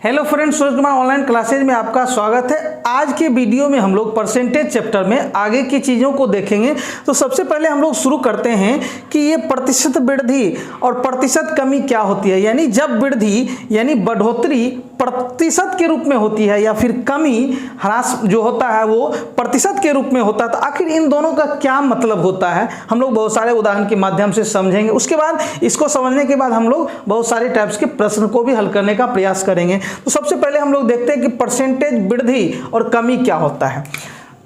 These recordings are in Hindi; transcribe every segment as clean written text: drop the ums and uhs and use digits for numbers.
Hello friends, Suraj Kumar online classes में आपका स्वागत है। आज के वीडियो में हम लोग परसेंटेज चैप्टर में आगे की चीज़ों को देखेंगे। तो सबसे पहले हम लोग शुरू करते हैं कि ये प्रतिशत वृद्धि और प्रतिशत कमी क्या होती है। यानी जब वृद्धि यानी बढ़ोतरी प्रतिशत के रूप में होती है या फिर कमी ह्रास जो होता है वो प्रतिशत के रूप में होता है, तो आखिर इन दोनों का क्या मतलब होता है हम लोग बहुत सारे उदाहरण के माध्यम से समझेंगे। उसके बाद इसको समझने के बाद हम लोग बहुत सारे टाइप्स के प्रश्न को भी हल करने का प्रयास करेंगे। तो सबसे पहले हम लोग देखते हैं कि परसेंटेज वृद्धि और कमी क्या होता है।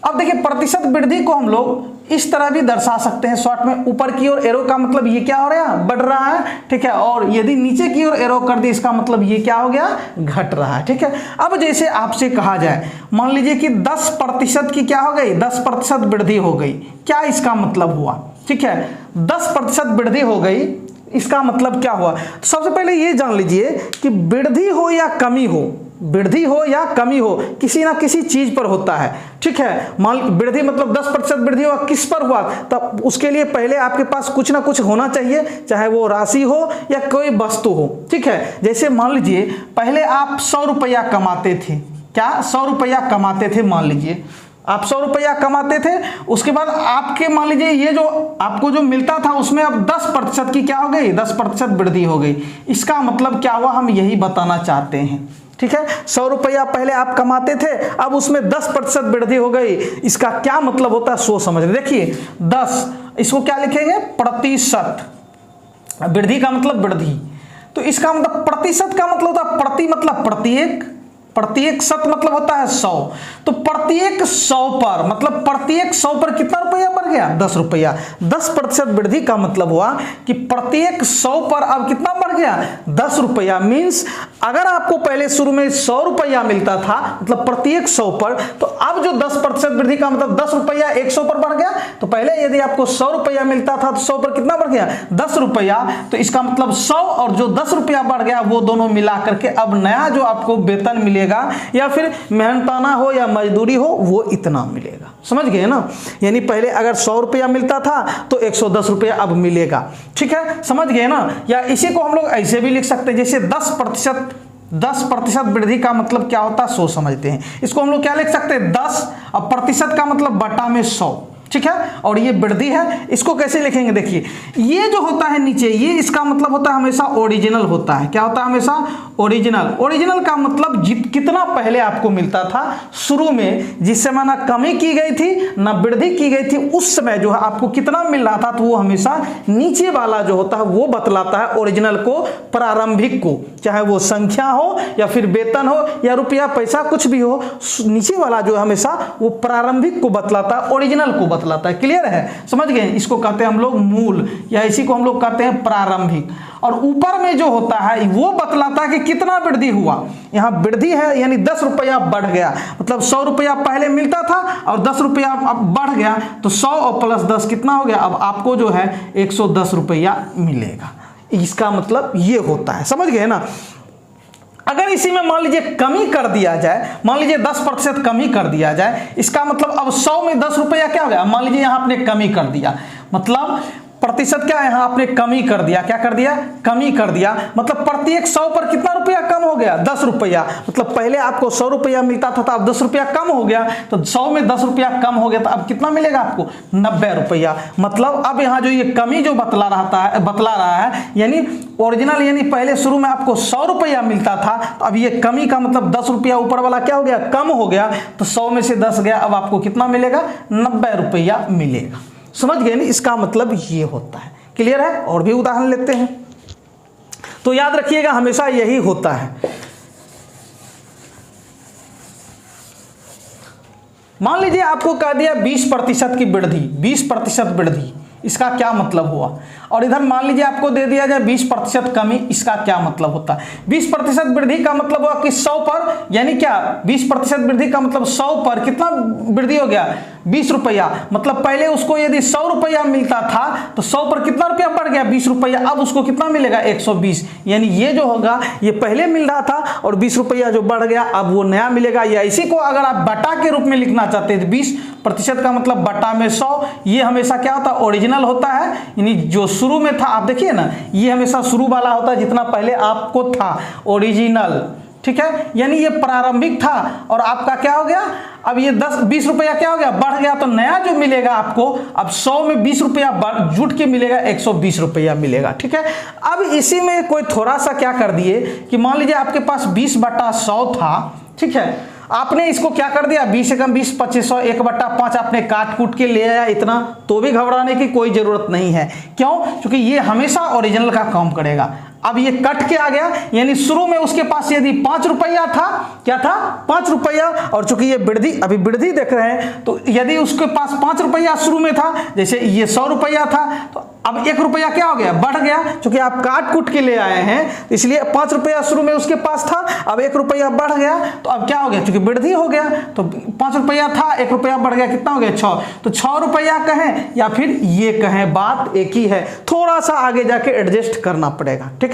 अब देखिए, प्रतिशत वृद्धि को हम लोग इस तरह भी दर्शा सकते हैं शॉर्ट में। ऊपर की ओर एरो का मतलब ये क्या हो रहा है, बढ़ रहा है, ठीक है। और यदि नीचे की ओर एरो कर दी इसका मतलब ये क्या हो गया, घट रहा है, ठीक है। अब जैसे आपसे कहा जाए, मान लीजिए कि 10% की क्या हो गई, 10% वृद्धि हो गई, क्या इसका मतलब हुआ, ठीक है। 10% वृद्धि हो गई, इसका मतलब क्या हुआ। तो सबसे पहले ये जान लीजिए कि वृद्धि हो या कमी हो, वृद्धि हो या कमी हो, किसी ना किसी चीज पर होता है, ठीक है। मान वृद्धि मतलब 10% वृद्धि हुआ, किस पर हुआ, तब उसके लिए पहले आपके पास कुछ ना कुछ होना चाहिए, चाहे वो राशि हो या कोई वस्तु हो, ठीक है। जैसे मान लीजिए पहले आप 100 रुपया कमाते थे, क्या 100 रुपया कमाते थे, मान लीजिए आप 100 रुपया कमाते थे। उसके बाद आपके मान लीजिए ये जो आपको जो मिलता था उसमें अब 10% की क्या हो गई, 10% वृद्धि हो गई। इसका मतलब क्या हुआ, हम यही बताना चाहते हैं, ठीक है। 100 रुपया पहले आप कमाते थे, अब उसमें 10% वृद्धि हो गई। इसका क्या मतलब होता है सोच समझ। देखिए 10, इसको क्या लिखेंगे, प्रतिशत। वृद्धि का मतलब वृद्धि, तो इसका मतलब प्रतिशत का मतलब होता है प्रति मतलब प्रत्येक, प्रत्येक शत मतलब होता है 100। तो प्रत्येक 100 पर मतलब प्रत्येक 100 पर कितना रुपया बढ़ गया, 10 रुपया। 10% वृद्धि का मतलब हुआ कि प्रत्येक 100 पर अब कितना बढ़ गया, 10 रुपया। मीन्स अगर आपको पहले शुरू में 100 रुपया मिलता था मतलब प्रत्येक 100 पर, तो अब जो 10% वृद्धि का मतलब 10 रुपया 100 पर बढ़ गया। तो पहले यदि आपको 100 रुपया मिलता था तो 100 पर कितना बढ़ गया, 10 रुपया। तो इसका मतलब 100 और जो 10 रुपया बढ़ गया वो दोनों मिला करके अब नया जो आपको वेतन मिलेगा या फिर मेहनताना हो या मजदूरी हो वो इतना मिलेगा। समझ गए ना। यानी पहले अगर 100 रुपया मिलता था तो 110 रुपया अब मिलेगा, ठीक है। समझ गए ना। या इसी को हम लोग ऐसे भी लिख सकते हैं, जैसे 10% वृद्धि का मतलब क्या होता है सो समझते हैं। इसको हम लोग क्या लिख सकते हैं, 10 और प्रतिशत का मतलब बटा में 100, ठीक है। और ये वृद्धि है, इसको कैसे लिखेंगे, देखिए ये जो होता है नीचे, ये इसका मतलब होता है हमेशा ओरिजिनल होता है। क्या होता है, हमेशा ओरिजिनल। ओरिजिनल का मतलब कितना पहले आपको मिलता था शुरू में, जिस समय ना कमी की गई थी ना वृद्धि की गई थी, उस समय जो है आपको कितना मिल रहा था, तो वो हमेशा नीचे वाला जो होता है वो बतलाता है ओरिजिनल को, प्रारंभिक को। चाहे वो संख्या हो या फिर वेतन हो या रुपया पैसा कुछ भी हो, नीचे वाला जो है हमेशा वो प्रारंभिक को बतलाता है, ओरिजिनल को बतलाता है। क्लियर है, समझ गए। इसको कहते हैं हम लोग मूल, या इसी को हम लोग कहते हैं प्रारंभिक। और ऊपर में जो होता है वो बतलाता है कि कितना वृद्धि हुआ। यहाँ वृद्धि है यानी 10 रुपया बढ़ गया, मतलब 100 रुपया पहले मिलता था और 10 रुपया अब बढ़ गया, तो 100 और प्लस 10 कितना हो गया, अब आपको जो है 110 रुपया मिलेगा। इसका मतलब ये होता है, समझ गए ना। अगर इसी में मान लीजिए कमी कर दिया जाए, मान लीजिए 10% कमी कर दिया जाए, इसका मतलब अब 100 में 10 रुपया क्या हो गया। मान लीजिए यहाँ आपने कमी कर दिया, मतलब प्रतिशत क्या है, यहाँ आपने कमी कर दिया, क्या कर दिया, कमी कर दिया। मतलब प्रत्येक 100 पर कितना रुपया कम हो गया, 10 रुपया। मतलब पहले आपको 100 रुपया मिलता था, अब 10 रुपया कम हो गया, तो 100 में 10 रुपया कम हो गया, तो अब कितना मिलेगा आपको, 90 रुपया। मतलब अब यहाँ जो ये कमी जो बतला रहा है यानी ओरिजिनल, यानी पहले शुरू में आपको 100 रुपया मिलता था, तो अब ये कमी का मतलब 10 रुपया ऊपर वाला क्या हो गया, कम हो गया, तो 100 में से 10 गया, अब आपको कितना मिलेगा, 90 रुपया मिलेगा। समझ गए नहीं, इसका मतलब ये होता है। क्लियर है। और भी उदाहरण लेते हैं, तो याद रखिएगा हमेशा यही होता है। मान लीजिए आपको कह दिया 20% की वृद्धि, 20% वृद्धि, इसका क्या मतलब हुआ। और इधर मान लीजिए आपको दे दिया जाए 20% कमी, इसका क्या मतलब होता है। 20% वृद्धि का मतलब हुआ कि 100 पर, यानी क्या 20% वृद्धि का मतलब 100 पर कितना वृद्धि हो गया, 20 रुपया। मतलब पहले उसको यदि 100 रुपया मिलता था तो 100 पर कितना रुपया बढ़ गया, 20 रुपया। अब उसको कितना मिलेगा, 120। यानी ये जो होगा ये पहले मिल रहा था और 20 रुपया जो बढ़ गया अब वो नया मिलेगा। या इसी को अगर आप बटा के रूप में लिखना चाहते हैं, 20% का मतलब बटा में 100, ये हमेशा क्या होता है, ओरिजिनल होता है। यानी जो शुरू में था, आप देखिए ना, ये हमेशा शुरू वाला होता है, जितना पहले आपको था ओरिजिनल, ठीक है, यानी ये प्रारंभिक था और आपका क्या हो गया, अब ये 10-20 रुपया क्या हो गया, बढ़ गया। तो नया जो मिलेगा आपको अब 100 में 20 रुपया जुट के मिलेगा, 120 रुपया मिलेगा। ठीक है, अब इसी में कोई थोड़ा सा क्या कर दिए कि मान लीजिए आपके पास 20/100 था। ठीक है, आपने इसको क्या कर दिया, 20 से कम 20, 2500, 1/5 आपने काट कूट के ले आया इतना, तो भी घबराने की कोई जरूरत नहीं है। क्यों? क्योंकि ये हमेशा ओरिजिनल का काम करेगा। अब ये कट के आ गया, यानी शुरू में उसके पास यदि 5 रुपया था, क्या था, 5 रुपया, और चूंकि ये वृद्धि, अभी वृद्धि देख रहे हैं, तो यदि उसके पास 5 रुपया शुरू में था, जैसे ये 100 रुपया था, तो अब 1 रुपया क्या हो गया, बढ़ गया। क्योंकि आप काट कूट के ले आए हैं, इसलिए 5 रुपया शुरू में उसके पास था, अब 1 रुपया बढ़ गया, तो अब क्या हो गया, क्योंकि वृद्धि हो गया, तो 5 रुपया था, 1 रुपया बढ़ गया, कितना हो गया, 6। तो 6 रुपया कहें या फिर ये कहें, बात एक ही है, थोड़ा सा आगे जाके एडजस्ट करना पड़ेगा। ठीक है,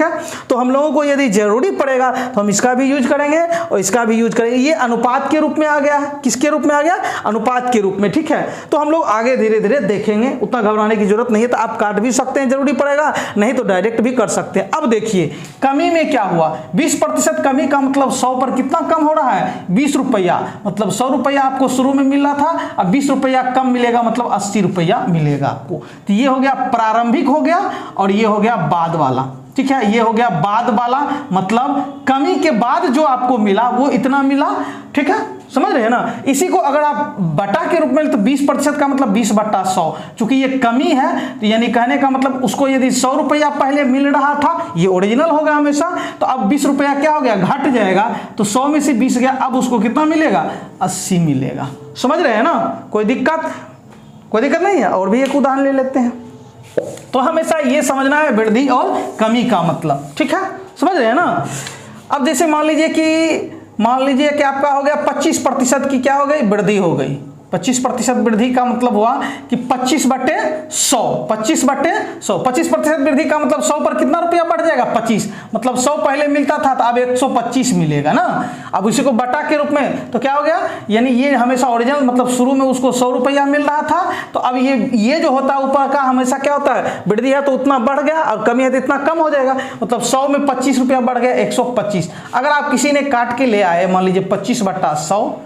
तो हम लोगों को यदि जरूरी पड़ेगा तो हम इसका भी यूज करेंगे और इसका भी यूज करेंगे। ये अनुपात के रूप में आ गया है, किसके रूप में आ गया, अनुपात के रूप में। ठीक है, तो हम लोग आगे धीरे धीरे देखेंगे, उतना घबराने की जरूरत नहीं है। तो आप काट भी सकते हैं, जरूरी पड़ेगा, नहीं तो डायरेक्ट भी कर सकते हैं। अब देखिए कमी में क्या हुआ, 20% कमी का मतलब 100 पर कितना कम हो रहा है, 20 रुपया, मतलब 100 रुपया आपको शुरू में मिल रहा था, अब 20 रुपया कम मिलेगा, मतलब 80 रुपया मिलेगा आपको। तो ये हो गया प्रारंभिक हो गया, और ये हो गया बाद वाला। ठीक है, ये हो गया बाद वाला, मतलब कमी के बाद जो आपको मिला वो इतना मिला। ठीक है, समझ रहे हैं ना। इसी को अगर आप बटा के रूप में, तो 20% का मतलब 20/100, चूंकि ये कमी है, तो यानी कहने का मतलब उसको यदि 100 रुपया पहले मिल रहा था, ये ओरिजिनल होगा हमेशा, तो अब 20 रुपया क्या हो गया, घट जाएगा, तो 100 में से 20 गया, अब उसको कितना मिलेगा, 80 मिलेगा। समझ रहे हैं ना, कोई दिक्कत नहीं है। और भी एक उदाहरण ले लेते हैं। तो हमेशा ये समझना है वृद्धि और कमी का मतलब। ठीक है, समझ रहे हैं ना। अब जैसे मान लीजिए कि आपका हो गया 25% की क्या हो गई, वृद्धि हो गई। 25% वृद्धि का मतलब हुआ कि 25/100, 25/100, 25% वृद्धि का मतलब 100 पर कितना रुपया बढ़ जाएगा, 25, मतलब 100 पहले मिलता था, तो अब 125 मिलेगा ना। अब उसी को बटा के रूप में, तो क्या हो गया, यानी ये हमेशा ओरिजिनल, मतलब शुरू में उसको 100 रुपया मिल रहा था, तो अब ये जो होता है ऊपर का हमेशा क्या होता है, वृद्धि है तो उतना बढ़ गया, और कमी है तो इतना कम हो जाएगा, मतलब 100 में 25 रुपया बढ़ गया, 125। अगर आप किसी ने काट के ले आए, मान लीजिए 25/100,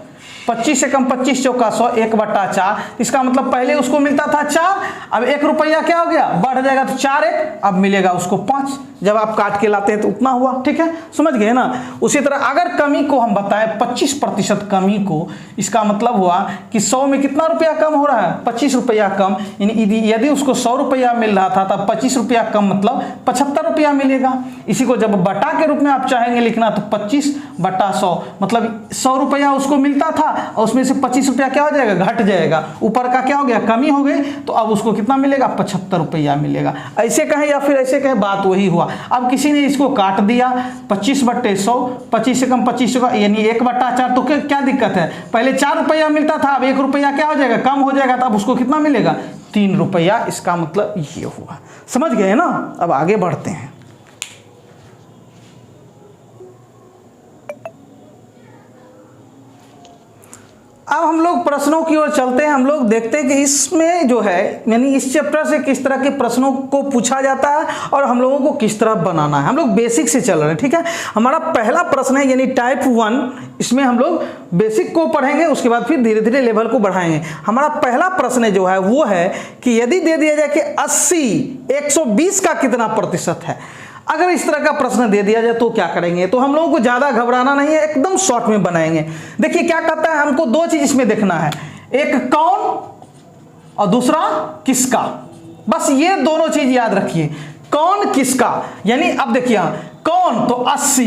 25 से कम 25 चौका 100, 1/4, इसका मतलब पहले उसको मिलता था 4, अब 1 रुपया क्या हो गया, बढ़ जाएगा, तो 4 1, अब मिलेगा उसको 5, जब आप काट के लाते हैं तो उतना हुआ। ठीक है, समझ गए ना। उसी तरह अगर कमी को हम बताएं, 25% कमी को, इसका मतलब हुआ कि 100 में कितना रुपया कम हो रहा है, 25 रुपया कम, यानी यदि उसको 100 रुपया मिल रहा था, तब 25 रुपया कम मतलब 75 रुपया मिलेगा। इसी को जब बटा के रूप में आप चाहेंगे लिखना, तो 25/100, मतलब 100 रुपया उसको मिलता था, और उसमें से 25 रुपया क्या हो जाएगा, घट जाएगा, ऊपर का क्या हो गया, कमी हो गई, तो अब उसको कितना मिलेगा, 75 रुपया मिलेगा। ऐसे कहें या फिर ऐसे कहें, बात वही हुआ। अब किसी ने इसको काट दिया 25/100, 25 से कम 25 का, यानी 1/4, तो क्या दिक्कत है, पहले 4 रुपया मिलता था, अब 1 रुपया क्या हो जाएगा, कम हो जाएगा, तो अब उसको कितना मिलेगा, 3 रुपया। इसका मतलब ये हुआ। समझ गए ना। अब आगे बढ़ते हैं। अब हम लोग प्रश्नों की ओर चलते हैं। हम लोग देखते हैं कि इसमें जो है, यानी इस चैप्टर से किस तरह के प्रश्नों को पूछा जाता है और हम लोगों को किस तरह बनाना है। हम लोग बेसिक से चल रहे हैं। ठीक है, हमारा पहला प्रश्न है, यानी टाइप 1, इसमें हम लोग बेसिक को पढ़ेंगे, उसके बाद फिर धीरे धीरे लेवल को बढ़ाएंगे। हमारा पहला प्रश्न जो है वो है कि यदि दे दिया जाए कि 80 120 का कितना प्रतिशत है। अगर इस तरह का प्रश्न दे दिया जाए तो क्या करेंगे, तो हम लोगों को ज्यादा घबराना नहीं है, एकदम शॉर्ट में बनाएंगे। देखिए क्या कहता है, हमको 2 चीज इसमें देखना है, एक कौन और दूसरा किसका। बस ये दोनों चीज याद रखिए, कौन किसका। यानी अब देखिए कौन, तो 80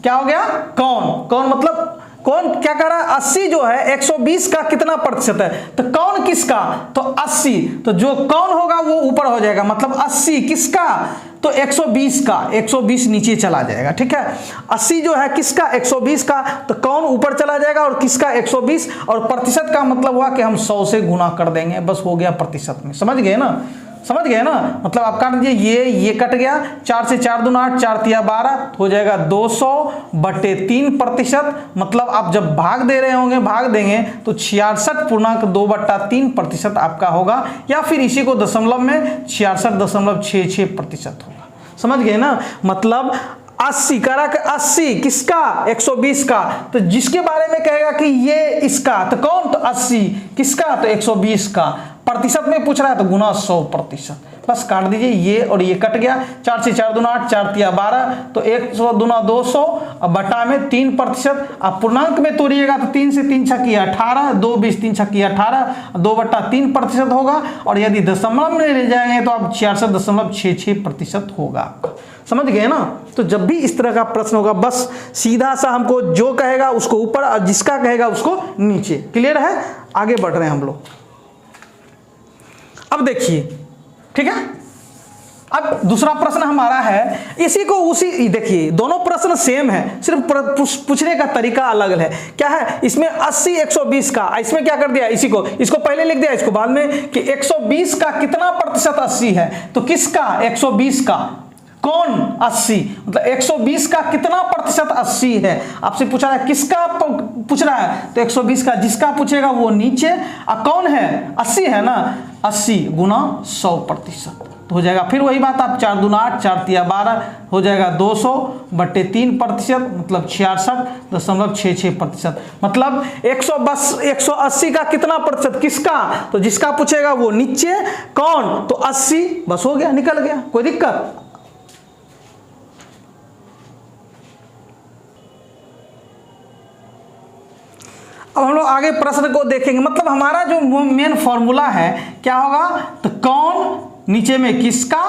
क्या हो गया, कौन मतलब कौन क्या कर रहा है, 80 जो है 120 का कितना प्रतिशत है, तो कौन किसका, तो 80, तो जो कौन होगा वो ऊपर हो जाएगा, मतलब 80 किसका, तो 120 का, 120 नीचे चला जाएगा। ठीक है, 80 जो है किसका, 120 का, तो कौन ऊपर चला जाएगा और किसका 120, और प्रतिशत का मतलब हुआ कि हम 100 से गुना कर देंगे, बस हो गया प्रतिशत में। समझ गए ना, समझ गए ना। मतलब आप काट दीजिए, ये कट गया, 4 से 4 दूना 8, 4 तिया 12, हो जाएगा 200/3%। मतलब आप जब भाग दे रहे होंगे, भाग देंगे तो 66.2/3% आपका होगा, या फिर इसी को दशमलव में 66.66% होगा। समझ गए ना। मतलब 80 कह रहा कि 80 किसका 120 का, तो जिसके बारे में कहेगा कि ये इसका तो कौन, तो 80 किसका तो 120 का, प्रतिशत में पूछ रहा है तो गुना 100%। बस काट दीजिए, ये और ये कट गया, 4 से 4 दूना 8, 4 तिया 12, तो 100 दूना 200 और बटा में 3%। आप पूर्णांक में तोड़िएगा तो 3 से 3 छक्की 18, 2 20 3 छक्की 18, 2/3% होगा। और यदि दशमलव में ले जाएंगे तो आप 66.66% होगा आपका। समझ गए ना। तो जब भी इस तरह का प्रश्न होगा बस सीधा सा हमको जो कहेगा उसको ऊपर और जिसका कहेगा उसको नीचे। क्लियर है, आगे बढ़ रहे हैं हम लोग। अब देखिए, ठीक है, अब दूसरा प्रश्न हमारा है, इसी को उसी, देखिए दोनों प्रश्न सेम है, सिर्फ पूछने का तरीका अलग है। क्या है, इसमें 80 120 का, इसमें क्या कर दिया, इसी को, इसको पहले लिख दिया, इसको बाद में, कि 120 का कितना प्रतिशत 80 है, तो किसका 120 का, कौन 80, मतलब 120 का कितना प्रतिशत 80 है। आपसे पूछा है किसका पूछ रहा है, तो 120 का, जिसका पूछेगा वो नीचे, और कौन है 80 है ना, 80 गुना 100%, तो हो जाएगा फिर वही बात, आप 4 दूना 8, 4 तिया 12, हो जाएगा 200/3%, मतलब 66.66%। मतलब 180 का कितना प्रतिशत, किसका, तो जिसका पूछेगा वो नीचे, कौन, तो 80, बस हो गया, निकल गया, कोई दिक्कत। अब हम लोग आगे प्रश्न को देखेंगे, मतलब हमारा जो मेन फॉर्मूला है क्या होगा, तो कौन नीचे में किसका,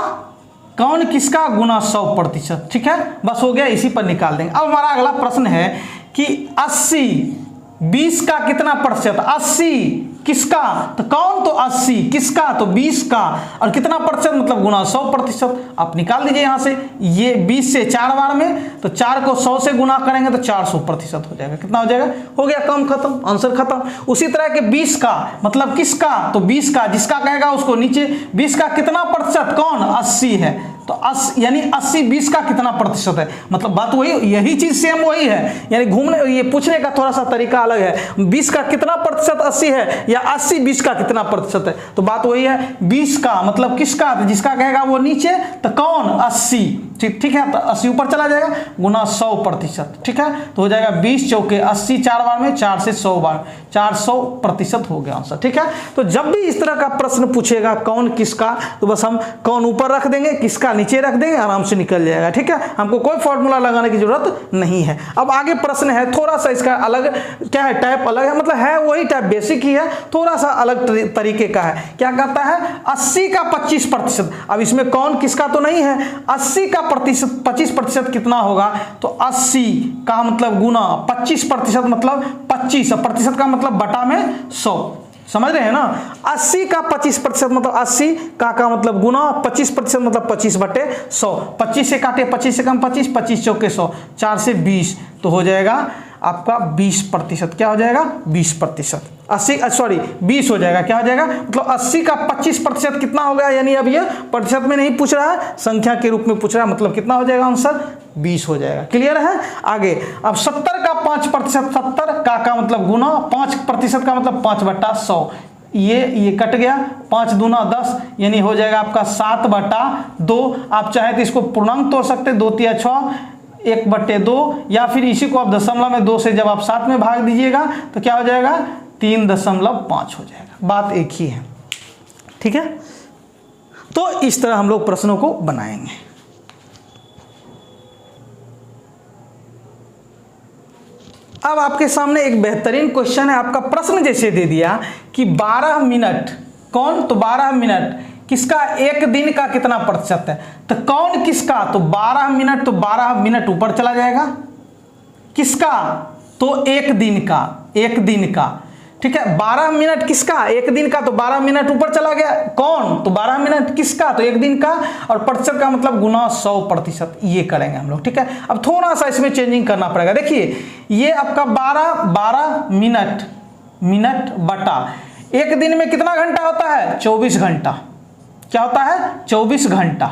कौन किसका गुना 100%, ठीक है, बस हो गया, इसी पर निकाल देंगे। अब हमारा अगला प्रश्न है कि 80 20 का कितना प्रतिशत, 80 किसका, तो कौन, तो 80 किसका, तो 20 का, और कितना प्रतिशत, मतलब गुना 100%। आप निकाल दीजिए यहाँ से, ये 20 से 4 बार में, तो 4 को 100 से गुना करेंगे तो 400% हो जाएगा। कितना हो जाएगा, हो गया, काम खत्म, आंसर खत्म। उसी तरह के 20 का मतलब किसका, तो 20 का, जिसका कहेगा उसको नीचे, 20 का कितना प्रतिशत, कौन, 80 है, तो 80 यानी 80 20 का कितना प्रतिशत है, मतलब बात वही, यही चीज सेम वही है, यानी घूमने, ये पूछने का थोड़ा सा तरीका अलग है। 20 का कितना प्रतिशत 80 है, या 80 20 का कितना प्रतिशत है, तो बात वही है। 20 का मतलब किसका, तो जिसका कहेगा वो नीचे, तो कौन, 80, ठीक है, तो 80 ऊपर चला जाएगा, गुना 100%, ठीक है, तो हो जाएगा 20 चौके 80, 4 बार में, 4 से 100 बार, 400% हो गया आंसर, ठीक है। तो जब भी इस तरह का प्रश्न पूछेगा कौन किसका, तो बस हम कौन ऊपर रख देंगे, किसका नीचे रख देंगे, आराम से निकल जाएगा, ठीक है, हमको कोई फॉर्मूला लगाने की जरूरत नहीं है। अब आगे प्रश्न है, थोड़ा सा इसका अलग, क्या है, टाइप अलग है, मतलब है वही टाइप, बेसिक ही है, थोड़ा सा अलग तरीके का है। क्या कहता है, 80 का 25%, अब इसमें कौन किसका तो नहीं है, 80 का 25% कितना होगा, तो 80 का मतलब गुना 25% मतलब 25, प्रतिशत का मतलब बटा में 100, समझ रहे हैं ना। 80 का 25% मतलब 80 का मतलब गुना 25% मतलब 25/100, 25 से काटे 25 से कम 25, 25 चौके 100, 4 से 20, तो हो जाएगा आपका 20%। क्या हो जाएगा, 20%, 20 हो जाएगा। क्या हो जाएगा, मतलब 80 का 25% कितना हो गया, यानी अब ये प्रतिशत में नहीं पूछ रहा है, संख्या के रूप में पूछ रहा है, मतलब कितना हो जाएगा आंसर, 20 हो जाएगा। क्लियर है। आगे अब 70 का 5%, 70 का मतलब गुना 5% का मतलब 5/100, ये कट गया, 5 दूना 10, यानी हो जाएगा आपका 7/2। आप चाहे तो इसको पूर्णांक तोड़ सकते, 2 तिया 6, 1/2, या फिर इसी को आप दशमलव में 2 से जब आप 7 में भाग दीजिएगा तो क्या हो जाएगा, 3.5 हो जाएगा। बात एक ही है, ठीक है। तो इस तरह हम लोग प्रश्नों को बनाएंगे। अब आपके सामने एक बेहतरीन क्वेश्चन है, आपका प्रश्न जैसे दे दिया कि 12 मिनट, कौन, तो 12 मिनट किसका, एक दिन का कितना प्रतिशत है, तो कौन किसका, तो 12 मिनट, तो 12 मिनट ऊपर चला जाएगा, किसका, तो एक दिन का, एक दिन का, ठीक है। 12 मिनट किसका, एक दिन का, तो 12 मिनट ऊपर चला गया, कौन, तो 12 मिनट किसका, तो एक दिन का, और प्रतिशत का मतलब गुना 100%, ये करेंगे हम लोग, ठीक है। अब थोड़ा सा इसमें चेंजिंग करना पड़ेगा। देखिए ये आपका 12 मिनट बटा एक दिन में कितना घंटा होता है, 24 घंटा। क्या होता है, 24 घंटा,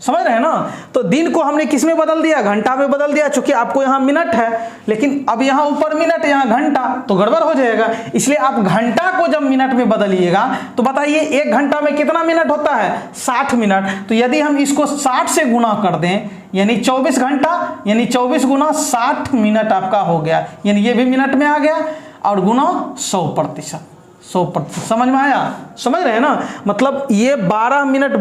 समझ रहे हैं ना। तो दिन को हमने किस में बदल दिया, घंटा में बदल दिया, चूंकि आपको यहाँ मिनट है, लेकिन अब यहाँ ऊपर मिनट यहाँ घंटा, तो गड़बड़ हो जाएगा। इसलिए आप घंटा को जब मिनट में बदलिएगा तो बताइए 1 घंटा में कितना मिनट होता है, 60 मिनट। तो यदि हम इसको 60 से गुना कर दें, यानी 24 घंटा, यानी 24 गुना 60 मिनट आपका हो गया, यानी ये भी मिनट में आ गया, और गुना 100%, 100%। समझ में आया, समझ रहे हैं ना। मतलब ये 12 मिनट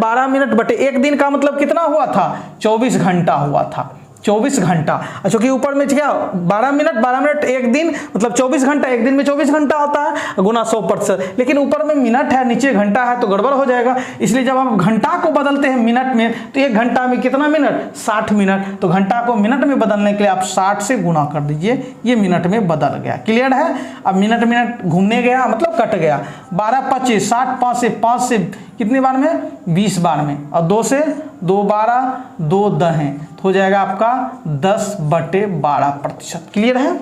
बटे 1 दिन का मतलब कितना हुआ था, 24 घंटा हुआ था, 24 घंटा। अच्छा कि ऊपर में क्या 12 मिनट 1 दिन, मतलब 24 घंटा, 1 दिन में 24 घंटा होता है, गुना 100%। लेकिन ऊपर में मिनट है, नीचे घंटा है, तो गड़बड़ हो जाएगा। इसलिए जब आप घंटा को बदलते हैं मिनट में, तो 1 घंटा में कितना मिनट, 60 मिनट। तो घंटा को मिनट में बदलने के लिए आप 60 से गुना कर दीजिए, ये मिनट में बदल गया। क्लियर है। अब मिनट घूमने गया, मतलब कट गया। 12 25 60, 5 से कितनी बार में, 20 बार में, और 2 से 2 12, 2 10, तो हो जाएगा आपका 10/12%। क्लियर है।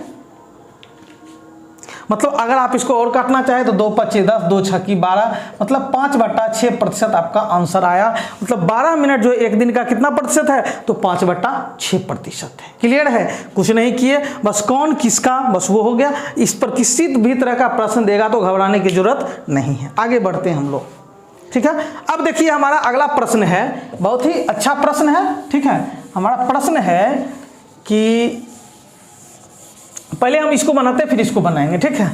मतलब अगर आप इसको और काटना चाहे तो 2 25 10, 2 6 12, मतलब 5/6% आपका आंसर आया। मतलब 12 मिनट जो 1 दिन का कितना प्रतिशत है, तो 5/6% है। क्लियर है। कुछ नहीं किए, बस कौन किसका, बस वो हो गया। इस पर किसी भी तरह का प्रश्न देगा तो घबराने की जरूरत नहीं है। आगे बढ़ते हैं हम लोग, ठीक है। अब देखिए हमारा अगला प्रश्न है, बहुत ही अच्छा प्रश्न है, ठीक है। हमारा प्रश्न है कि पहले हम इसको बनाते हैं फिर इसको बनाएंगे, ठीक है।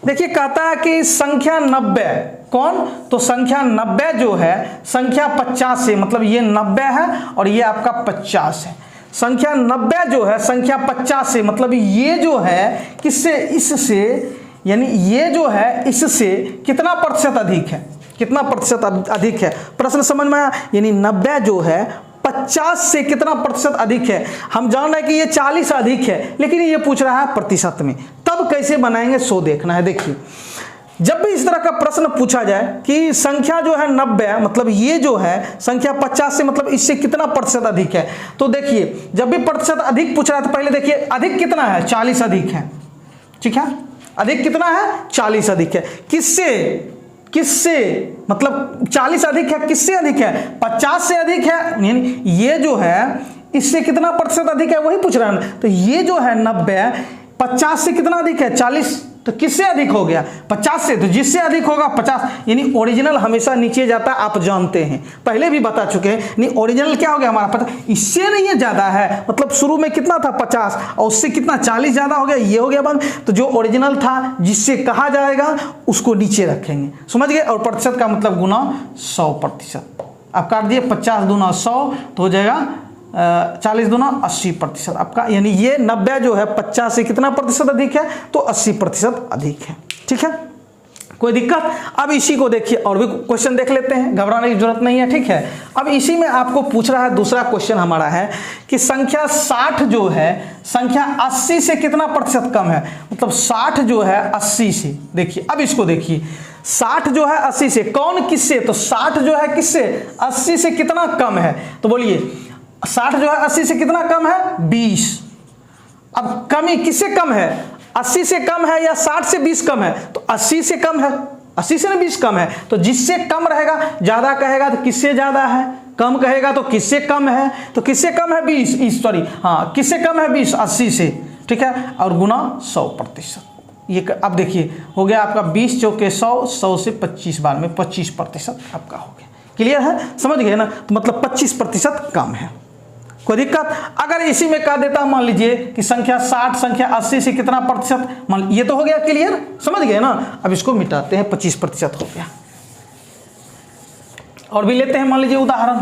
देखिए कहता है कि संख्या 90, कौन, तो संख्या 90 जो है संख्या 50 से, मतलब ये 90 है और ये आपका 50 है। संख्या 90 जो है संख्या 50 से, मतलब ये जो है किससे, इससे, यानी ये जो है इससे कितना प्रतिशत अधिक है, कितना प्रतिशत अधिक है। प्रश्न समझ में आया। यानी 90 जो है 50 से कितना प्रतिशत अधिक है। हम जान रहे हैं कि ये 40 अधिक है, लेकिन ये पूछ रहा है प्रतिशत में। तब कैसे बनाएंगे सो देखना है। देखिए जब भी इस तरह का प्रश्न पूछा जाए कि संख्या जो है 90, मतलब ये जो है संख्या 50 से, मतलब इससे कितना प्रतिशत अधिक है, तो देखिए जब भी प्रतिशत अधिक पूछ रहा है तो पहले देखिए अधिक कितना है, 40 अधिक है, ठीक है। अधिक कितना है, 40 अधिक है। किससे, मतलब 40 अधिक है, किससे अधिक है, 50 से अधिक है। यानी ये जो है इससे कितना प्रतिशत अधिक है, वही पूछ रहा है। तो ये जो है 90 50 से कितना अधिक है, 40, तो किससे अधिक हो गया, 50 से। तो जिससे अधिक होगा 50, यानी ओरिजिनल हमेशा नीचे जाता है, आप जानते हैं, पहले भी बता चुके हैं। नहीं ओरिजिनल क्या हो गया हमारा 50, इससे नहीं है ज्यादा है, मतलब शुरू में कितना था 50 और उससे कितना 40 ज्यादा हो गया, ये हो गया बंद। तो जो ओरिजिनल था जिससे कहा जाएगा उसको नीचे रखेंगे, समझ गए। और प्रतिशत का मतलब गुना 100%। आप काट दिए 50 दूना 100, तो हो जाएगा 40 दूना 80% आपका। यानी ये 90 जो है 50 से कितना प्रतिशत अधिक है, तो 80% अधिक है, ठीक है। कोई दिक्कत। अब इसी को देखिए और भी क्वेश्चन देख लेते हैं, घबराने की जरूरत नहीं है, ठीक है। अब इसी में आपको पूछ रहा है, दूसरा क्वेश्चन हमारा है कि संख्या 60 जो है संख्या 80 से कितना प्रतिशत कम है। मतलब 60 जो है 80 से, देखिए अब इसको देखिए 60 जो है 80 से, कौन किससे, तो 60 जो है किससे, 80 से कितना कम है, तो बोलिए 60 जो है 80 से कितना कम है, 20। अब कमी किससे कम है, 80 से कम है या 60 से 20 कम है, तो 80 से कम है, 80 से 20 कम है। तो जिससे कम रहेगा, ज्यादा कहेगा तो किससे ज्यादा है, कम कहेगा तो किससे कम है, तो किससे कम है 20, सॉरी हाँ किससे कम है 20, 80 से, ठीक है। और गुना 100%। ये अब देखिए हो गया आपका 20 चौके 100, 100 से 25 बार में 25% आपका हो गया। क्लियर है, समझ गए ना। तो मतलब 25% कम है। कोई दिक्कत। अगर इसी में कह देता मान लीजिए कि संख्या 60 संख्या 80 से कितना प्रतिशत, मान ये तो हो गया क्लियर, समझ गए ना। अब इसको मिटाते हैं, 25% हो गया। और भी लेते हैं, मान लीजिए उदाहरण।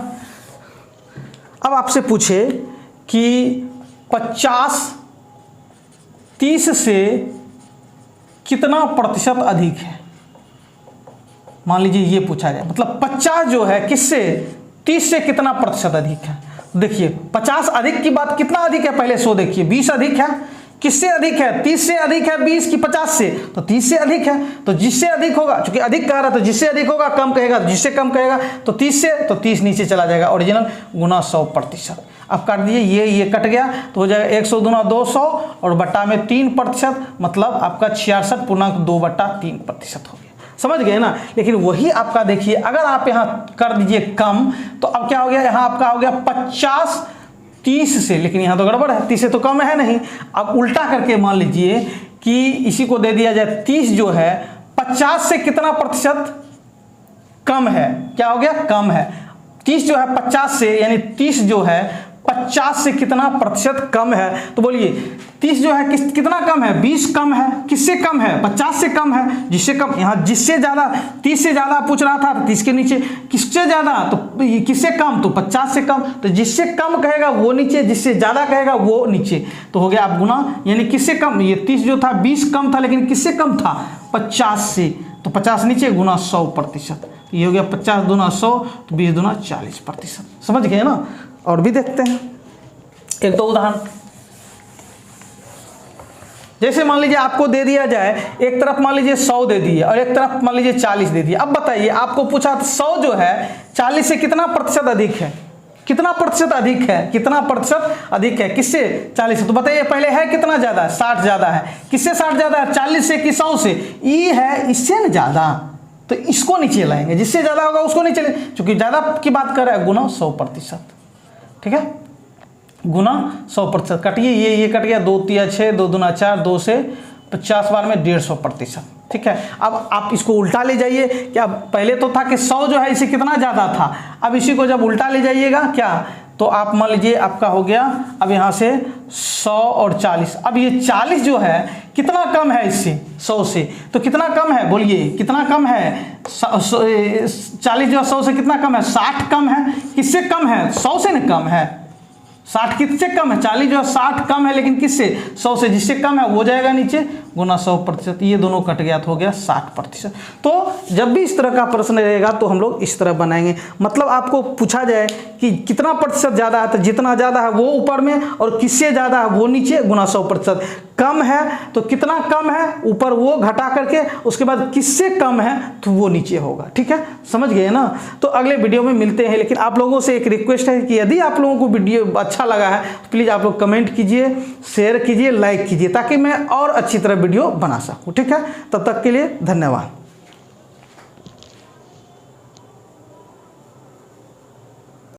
अब आपसे पूछे कि 50 30 से कितना प्रतिशत अधिक है, मान लीजिए ये पूछा जाए। मतलब 50 जो है किससे, 30 से कितना प्रतिशत अधिक है। देखिए 50 अधिक की बात, कितना अधिक है पहले 100 देखिए, 20 अधिक है, किससे अधिक है, 30 से अधिक है 20 की 50 से, तो 30 से अधिक है। तो जिससे अधिक होगा, क्योंकि अधिक कह रहा था, जिससे अधिक होगा कम कहेगा, जिससे कम कहेगा तो 30 से, तो 30 नीचे चला जाएगा, ओरिजिनल गुना 100%। अब काट दिए, ये कट गया तो हो जाएगा 100 दूना 200 और बट्टा में 3%, मतलब आपका 66.2/3% हो गया। समझ गए ना। लेकिन वही आपका देखिए, अगर आप यहाँ कर दीजिए कम, तो अब क्या हो गया, यहाँ आपका हो गया 50 30 से, लेकिन यहाँ तो गड़बड़ है, 30 से तो कम है नहीं। अब उल्टा करके मान लीजिए कि इसी को दे दिया जाए 30 जो है 50 से कितना प्रतिशत कम है, क्या हो गया, कम है। 30 जो है 50 से, यानी 30 जो है 50 से कितना प्रतिशत कम है, तो बोलिए 30 जो है कितना कम है, 20 कम है, किससे कम है, 50 से कम है, जिससे कम, यहाँ जिससे ज्यादा 30 से ज्यादा पूछ रहा था, 30 के नीचे, किससे ज्यादा, तो किससे कम, तो 50 से कम, तो जिससे कम कहेगा वो नीचे, जिससे ज्यादा कहेगा वो नीचे, तो हो गया आप गुना, यानी किससे कम, ये 30 जो था 20 कम था, लेकिन किससे कम था, 50 से, तो 50 नीचे गुना 100%, ये हो गया 50 दूना 100, तो 20 दूना 40%। समझ गए ना। और भी देखते हैं एक दो उदाहरण। जैसे मान लीजिए आपको दे दिया जाए, एक तरफ मान लीजिए 100 दे दिए और एक तरफ मान लीजिए 40 दे दिए। अब बताइए, आपको पूछा 100 जो है 40 से कितना प्रतिशत अधिक है, कितना प्रतिशत अधिक है, कितना प्रतिशत अधिक है, किससे, 40 से। तो बताइए पहले है कितना ज्यादा है, 60 ज्यादा है, किससे 60 ज्यादा है, 40 से कि 100 से, ई है इससे न ज्यादा, तो इसको नीचे लाएंगे, जिससे ज्यादा होगा उसको नीचे ले, क्योंकि ज्यादा की बात कर रहे हैं, गुना 100%, ठीक है, गुना 100%। कटिए, ये कट गया, 2 3 6, 2 दूना 4, 2 से 50 बार में 150%, ठीक है। अब आप इसको उल्टा ले जाइए, क्या पहले तो था कि 100 जो है इसे कितना ज्यादा था, अब इसी को जब उल्टा ले जाइएगा क्या, तो आप मान लीजिए आपका हो गया, अब यहाँ से 100 और 40, अब ये 40 जो है कितना कम है इससे, 100 से, तो कितना कम है, बोलिए कितना कम है, 40 जो 100 से कितना कम है, 60 कम है, किससे कम है, 100 से न कम है, 60 किससे कम है, 40 जो है 60 कम है, लेकिन किससे, 100 से, जिससे कम है वो जाएगा नीचे, गुना 100%, ये दोनों कट गया तो हो गया 60%। तो जब भी इस तरह का प्रश्न रहेगा तो हम लोग इस तरह बनाएंगे, मतलब आपको पूछा जाए कि कितना प्रतिशत ज़्यादा है, तो जितना ज़्यादा है वो ऊपर में, और किससे ज़्यादा है वो नीचे, गुना 100%। कम है तो कितना कम है, ऊपर वो घटा करके, उसके बाद किससे कम है तो वो नीचे होगा, ठीक है, समझ गए ना। तो अगले वीडियो में मिलते हैं, लेकिन आप लोगों से एक रिक्वेस्ट है कि यदि आप लोगों को वीडियो अच्छा लगा है तो प्लीज़ आप लोग कमेंट कीजिए, शेयर कीजिए, लाइक कीजिए, ताकि मैं और अच्छी तरह वीडियो बना सकूँ, ठीक है। तब तक के लिए धन्यवाद।